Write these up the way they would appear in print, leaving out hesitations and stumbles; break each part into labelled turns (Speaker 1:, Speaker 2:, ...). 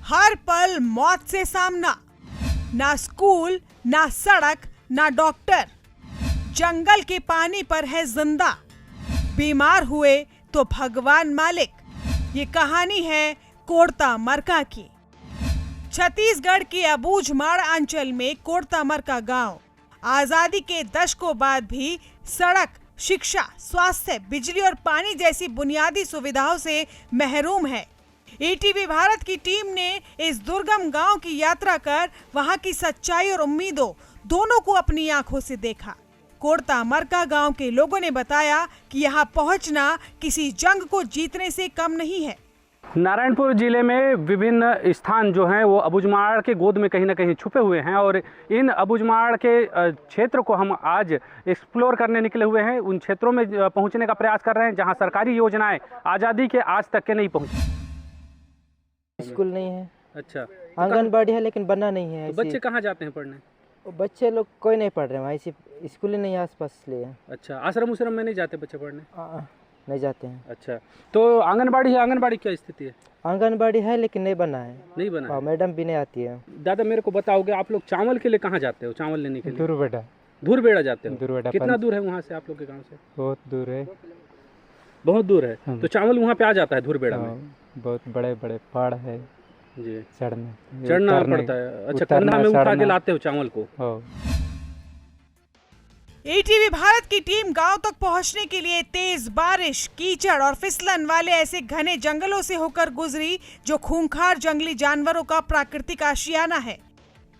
Speaker 1: हर पल मौत से सामना, ना स्कूल, ना सड़क, ना डॉक्टर, जंगल के पानी पर है जिंदा, बीमार हुए तो भगवान मालिक। ये कहानी है कोड़ता मरका की। छत्तीसगढ़ के अबूझमाड़ अंचल में कोड़ता मरका गांव आजादी के दशकों बाद भी सड़क, शिक्षा, स्वास्थ्य, बिजली और पानी जैसी बुनियादी सुविधाओं से महरूम है। ईटीवी भारत की टीम ने इस दुर्गम गांव की यात्रा कर वहां की सच्चाई और उम्मीदों दोनों को अपनी आंखों से देखा। कोड़ता मरका गांव के लोगों ने बताया कि यहां पहुंचना किसी जंग को जीतने से कम नहीं है।
Speaker 2: नारायणपुर जिले में विभिन्न स्थान जो हैं वो अबूझमाड़ के गोद में कहीं ना कहीं छुपे हुए हैं और इन अबूझमाड़ के क्षेत्र को हम आज एक्सप्लोर करने निकले हुए हैं। उन क्षेत्रों में पहुंचने का प्रयास कर रहे हैं जहां सरकारी योजनाएं आज़ादी के आज तक के नहीं पहुंची।
Speaker 3: स्कूल नहीं है।
Speaker 2: अच्छा,
Speaker 3: आंगनबाड़ी है लेकिन बना नहीं है।
Speaker 2: तो बच्चे कहाँ जाते हैं पढ़ने?
Speaker 3: बच्चे लोग कोई नहीं पढ़ रहे हैं, वहाँ स्कूल नहीं है आसपास इसलिए।
Speaker 2: अच्छा, आश्रम उश्रम में नहीं जाते बच्चे पढ़ने?
Speaker 3: नहीं जाते हैं।
Speaker 2: अच्छा, तो आंगनबाड़ी है, आंगनबाड़ी क्या स्थिति है?
Speaker 3: आंगनबाड़ी है लेकिन नहीं बना है।
Speaker 2: नहीं बना?
Speaker 3: मैडम भी नहीं आती है।
Speaker 2: दादा मेरे को बताओगे, आप लोग चावल के लिए कहाँ जाते हो? चावल लेने के लिए धुरबेड़ा जाते हो?
Speaker 3: धुरबेड़ा
Speaker 2: कितना दूर है वहाँ से आप लोग के गाँव से?
Speaker 3: बहुत दूर है।
Speaker 2: बहुत दूर है। तो चावल वहाँ पे आ जाता है धुरबेड़ा में?
Speaker 3: बहुत बड़े बड़े पहाड़ है
Speaker 2: जी,
Speaker 3: चढ़ना
Speaker 2: पड़ता है। अच्छा, कंधा में उठा के लाते हो चावल को?
Speaker 1: ईटीवी भारत की टीम गांव तक पहुंचने के लिए तेज बारिश, कीचड़ और फिसलन वाले ऐसे घने जंगलों से होकर गुजरी जो खूंखार जंगली जानवरों का प्राकृतिक आशियाना है।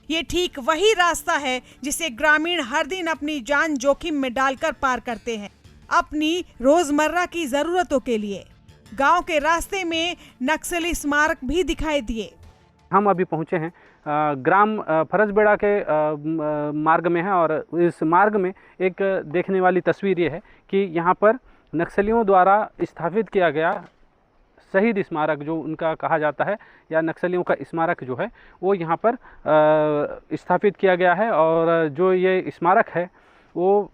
Speaker 1: ये ठीक वही रास्ता है जिसे ग्रामीण हर दिन अपनी जान जोखिम में डालकर पार करते हैं अपनी रोजमर्रा की जरूरतों के लिए। गांव के रास्ते में नक्सली स्मारक भी दिखाई दिए।
Speaker 2: हम अभी पहुंचे हैं ग्राम फरसबेड़ा के मार्ग में है और इस मार्ग में एक देखने वाली तस्वीर ये है कि यहाँ पर नक्सलियों द्वारा स्थापित किया गया शहीद स्मारक जो उनका कहा जाता है या नक्सलियों का स्मारक जो है वो यहाँ पर स्थापित किया गया है। और जो ये स्मारक है वो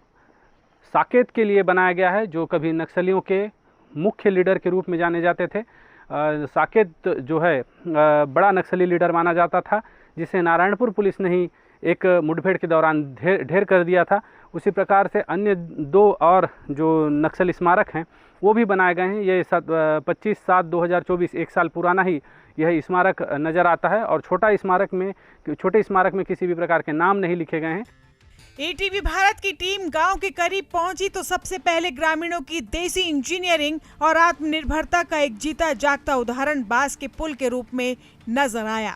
Speaker 2: साकेत के लिए बनाया गया है जो कभी नक्सलियों के मुख्य लीडर के रूप में जाने जाते थे। साकेत जो है बड़ा नक्सली लीडर माना जाता था जिसे नारायणपुर पुलिस ने ही एक मुठभेड़ के दौरान ढेर कर दिया था। उसी प्रकार से अन्य दो और जो नक्सल स्मारक हैं वो भी बनाए गए हैं। ये 25/7/2024 एक साल पुराना ही यह स्मारक नज़र आता है और छोटे स्मारक में किसी भी प्रकार के नाम नहीं लिखे गए हैं।
Speaker 1: ईटीवी भारत की टीम गांव के करीब पहुंची तो सबसे पहले ग्रामीणों की देसी इंजीनियरिंग और आत्मनिर्भरता का एक जीता जागता उदाहरण बांस के पुल के रूप में नजर आया।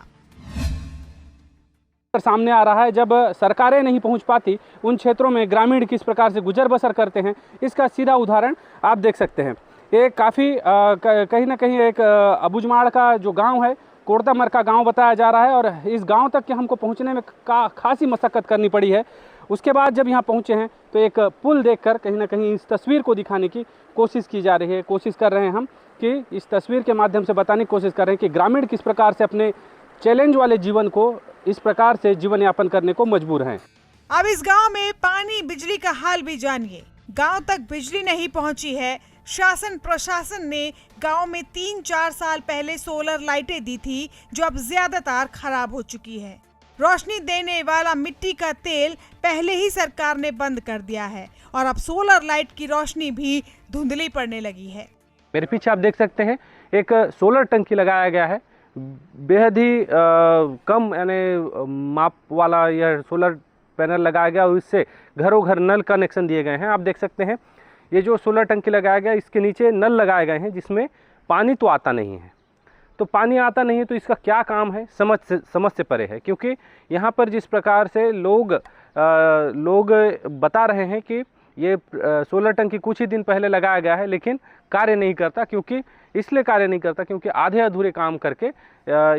Speaker 2: सामने आ रहा है जब सरकारें नहीं पहुंच पाती उन क्षेत्रों में ग्रामीण किस प्रकार से गुजर बसर करते हैं, इसका सीधा उदाहरण आप देख सकते हैं। ये काफ़ी कहीं ना कहीं एक अबूझमाड़ का जो गांव है कोड़ता मरका गांव बताया जा रहा है और इस गांव तक के हमको पहुंचने में खासी मशक्कत करनी पड़ी है। उसके बाद जब यहाँ पहुँचे हैं तो एक पुल देखकर कहीं ना कहीं इस तस्वीर को दिखाने की कोशिश की जा रही है। कोशिश कर रहे हैं हम कि इस तस्वीर के माध्यम से बताने की कोशिश कर रहे हैं कि ग्रामीण किस प्रकार से अपने चैलेंज वाले जीवन को इस प्रकार से जीवन यापन करने को मजबूर हैं।
Speaker 1: अब इस गांव में पानी बिजली का हाल भी जानिए। गांव तक बिजली नहीं पहुंची है। शासन प्रशासन ने गांव में 3-4 साल पहले सोलर लाइटें दी थी जो अब ज्यादातर खराब हो चुकी है। रोशनी देने वाला मिट्टी का तेल पहले ही सरकार ने बंद कर दिया है और अब सोलर लाइट की रोशनी भी धुंधली पड़ने लगी है।
Speaker 2: मेरे पीछे आप देख सकते हैं एक सोलर टंकी लगाया गया है। बेहद ही कम यानी माप वाला यह सोलर पैनल लगाया गया और इससे घरों घर नल कनेक्शन दिए गए हैं। आप देख सकते हैं ये जो सोलर टंकी लगाया गया इसके नीचे नल लगाए गए हैं जिसमें पानी तो आता नहीं है। तो पानी आता नहीं है तो इसका क्या काम है समझ से परे है, क्योंकि यहाँ पर जिस प्रकार से लोग बता रहे हैं कि ये सोलर टंकी कुछ ही दिन पहले लगाया गया है लेकिन कार्य नहीं करता। इसलिए कार्य नहीं करता क्योंकि आधे अधूरे काम करके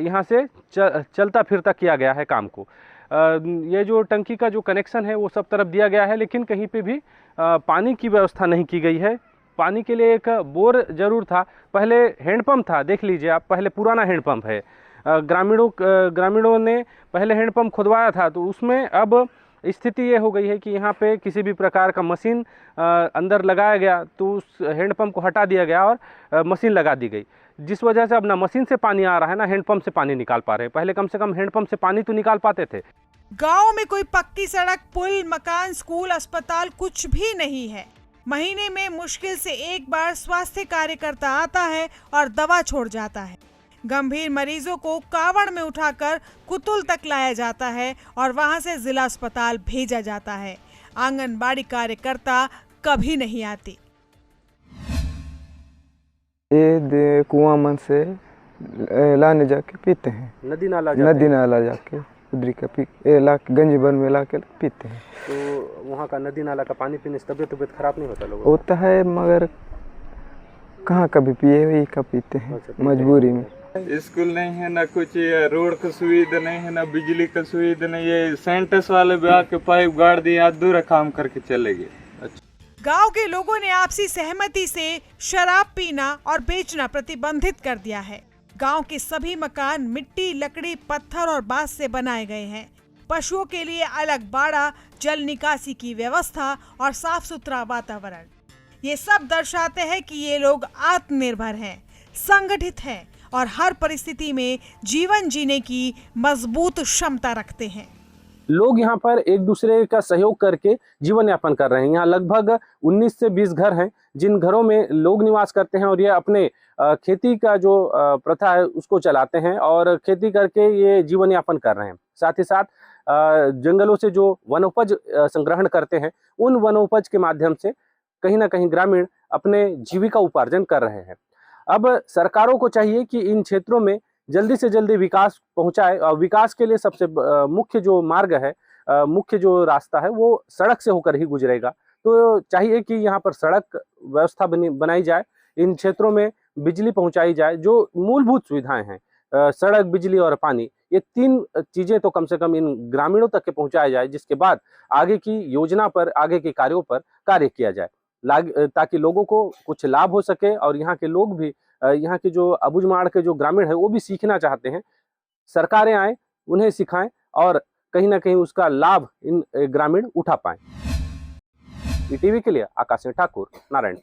Speaker 2: यहाँ से चलता फिरता किया गया है काम को। ये जो टंकी का जो कनेक्शन है वो सब तरफ दिया गया है लेकिन कहीं पे भी पानी की व्यवस्था नहीं की गई है। पानी के लिए एक बोर जरूर था, पहले हैंडपंप था, देख लीजिए आप, पहले पुराना हैंडपंप है। ग्रामीणों ने पहले हैंडपंप खुदवाया था तो उसमें अब स्थिति ये हो गई है कि यहाँ पे किसी भी प्रकार का मशीन अंदर लगाया गया तो उस हैंडपम्प को हटा दिया गया और मशीन लगा दी गई, जिस वजह से अब ना मशीन से पानी आ रहा है ना हैंडपम्प से पानी निकाल पा रहे हैं। पहले कम से कम हैंडपम्प से पानी तो निकाल पाते थे।
Speaker 1: गांव में कोई पक्की सड़क, पुल, मकान, स्कूल, अस्पताल कुछ भी नहीं है। महीने में मुश्किल से एक बार स्वास्थ्य कार्यकर्ता आता है और दवा छोड़ जाता है। गंभीर मरीजों को कावड़ में उठाकर कुतुल तक लाया जाता है और वहां से जिला अस्पताल भेजा जाता है। आंगनबाड़ी कार्यकर्ता कभी नहीं आती।
Speaker 4: ये कुआं मन से लाने जाके पीते हैं,
Speaker 2: नदी नाला
Speaker 4: जाके उधरी का ला गंज भर में ला के पीते हैं।
Speaker 2: तो वहाँ का नदी नाला का पानी पीने से तबीयत खराब नहीं होता लोगों
Speaker 4: होता है, मगर कहाँ कभी पिए वही का पीते हैं मजबूरी में।
Speaker 5: स्कूल नहीं है ना कुछ, रोड का सुविधा नहीं है ना बिजली का सुविधा नहीं है। सेंटस वाले भी आके पाइप गाड़ दिए, अधूरा काम करके चले गए।
Speaker 1: गांव के लोगों ने आपसी सहमति से शराब पीना और बेचना प्रतिबंधित कर दिया है। गांव के सभी मकान मिट्टी, लकड़ी, पत्थर और बांस से बनाए गए हैं। पशुओं के लिए अलग बाड़ा, जल निकासी की व्यवस्था और साफ सुथरा वातावरण, ये सब दर्शाते हैं कि ये लोग आत्मनिर्भर हैं, संगठित हैं और हर परिस्थिति में जीवन जीने की मजबूत क्षमता रखते हैं।
Speaker 2: लोग यहाँ पर एक दूसरे का सहयोग करके जीवन यापन कर रहे हैं। यहाँ लगभग 19 से 20 घर हैं जिन घरों में लोग निवास करते हैं और ये अपने खेती का जो प्रथा है उसको चलाते हैं और खेती करके ये जीवन यापन कर रहे हैं। साथ ही साथ जंगलों से जो वनोपज संग्रहण करते हैं, उन वनोपज के माध्यम से कहीं ना कहीं ग्रामीण अपने जीविका उपार्जन कर रहे हैं। अब सरकारों को चाहिए कि इन क्षेत्रों में जल्दी से जल्दी विकास पहुंचाए और विकास के लिए सबसे मुख्य जो मार्ग है, मुख्य जो रास्ता है वो सड़क से होकर ही गुजरेगा। तो चाहिए कि यहाँ पर सड़क व्यवस्था बनाई जाए, इन क्षेत्रों में बिजली पहुंचाई जाए, जो मूलभूत सुविधाएं हैं सड़क, बिजली और पानी, ये 3 चीजें तो कम से कम इन ग्रामीणों तक के पहुंचाया जाए, जिसके बाद आगे की योजना पर, आगे के कार्यों पर कार्य किया जाए ताकि लोगों को कुछ लाभ हो सके और यहाँ के लोग भी, यहाँ के जो अबुझमाड़ के जो ग्रामीण है वो भी सीखना चाहते हैं। सरकारें आए, उन्हें सिखाएं और कहीं ना कहीं उसका लाभ इन ग्रामीण उठा पाएं। ईटीवी के लिए आकाश ठाकुर, नारायणपुर।